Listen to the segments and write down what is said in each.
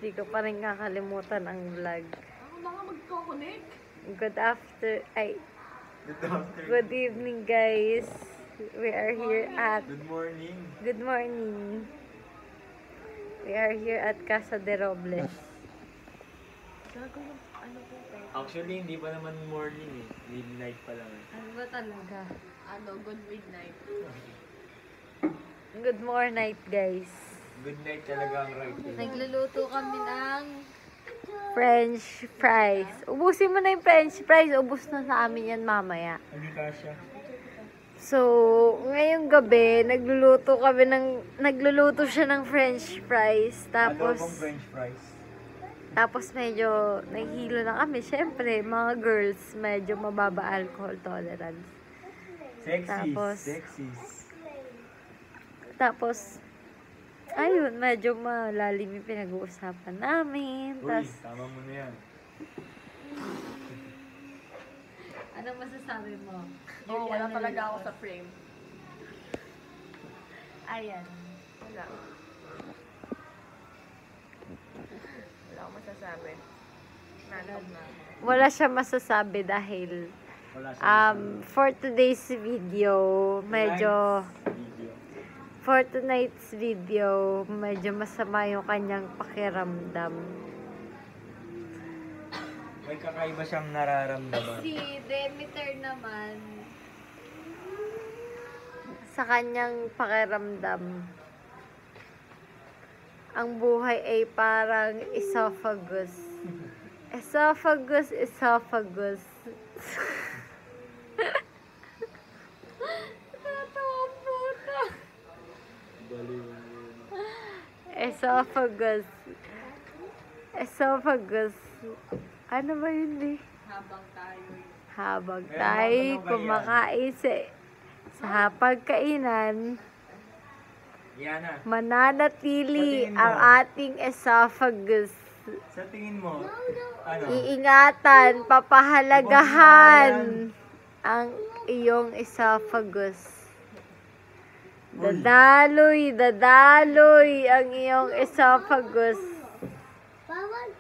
Hindi ko pa rin kakalimutan ang vlog. Ako na nga magko-connect. Good evening, guys. We are here at... Good morning. Good morning. We are here at Casa de Robles. Actually, hindi pa naman morning eh. Midnight pa lang eh. Ano ba talaga? Good midnight. Good morning, guys. Good night talaga ang right eh. Nagluluto kami ng French fries. Ubusin mo na yung French fries. Ubus na sa amin yan mamaya. Hindi kasha. So, ngayong gabi, nagluluto siya ng French fries. Tapos, Adobong French fries. tapos medyo nahihilo na kami. Siyempre, mga girls, medyo mababa alcohol tolerance. Tapos, ayun, medyo malalim yung pinag-uusapan namin. Uy, tama mo na yan. Anong masasabi mo? Wala talaga ako sa frame. Ayan. Wala. Wala akong masasabi. Nantok na ako. Wala siya masasabi dahil Wala siya. for today's video, medyo... For tonight's video, medyo masama yung kanyang pakiramdam. May kakaiba siyang nararamdaman. Si Demeter naman, sa kanyang pakiramdam, ang buhay ay parang esophagus. Esophagus. Natawa po na. Esophagus. Ano ba yun eh? Habang tayo kumakain sa hapagkainan, Yana, mananatili Sa tingin mo? ang ating esophagus. sa tingin mo, ano? Iingatan, papahalagahan ang iyong esophagus. Dadaloy ang iyong esophagus.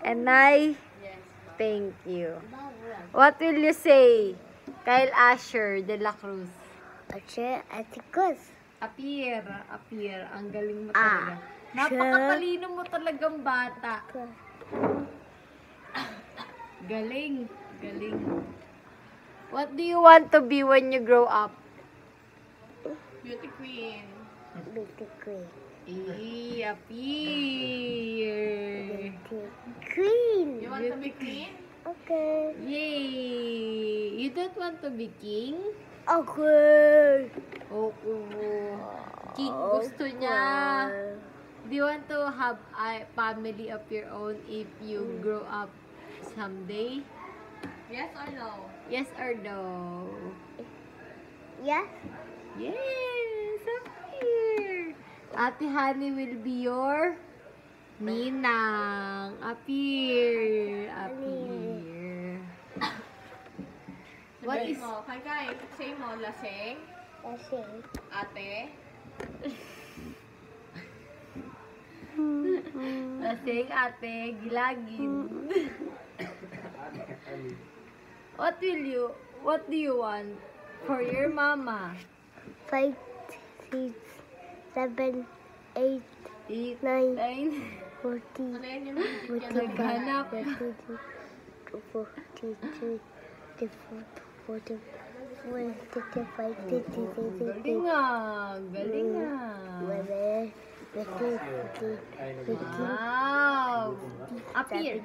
And I thank you. What will you say, Kyle Asher de la Cruz? Appear. Ang galing mo talaga. Napakatalino mo talagang bata. Galing. What do you want to be when you grow up? Beauty queen. Appear. You want to be queen? Yay! You don't want to be king? Okay. King gusto niya. Do you want to have a family of your own if you grow up someday? Yes or no? Yes or no? Yes. Yes! Appear! Ate Honey will be your ninang. Appear. What is... mo? Kay, say mo, lasing, ate, Lasing ate, gilagid. What do you want for your mama? 5, 6, 7, 8, 8, 9, 9, 40, ano yan yung music yan? 45, Naghanap. 42, 43, 44, 45, 56, Galing nga. 17, 18, 19, Wow! Appear.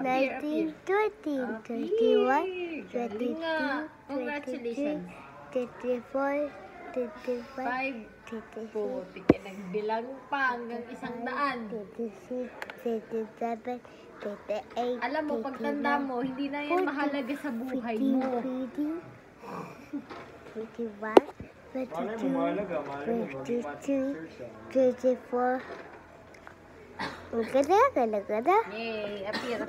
19, 20, 21, Galing nga. Congratulations. 24, 5. 25, 26, Putik, nagbilang pa hanggang 100. 26, 27, 28, Alam mo, pagtanda mo, hindi na yan mahalaga sa buhay mo. 21, Malay mo, mahalaga. 23, 24. Ang ganda. Yay! Appear.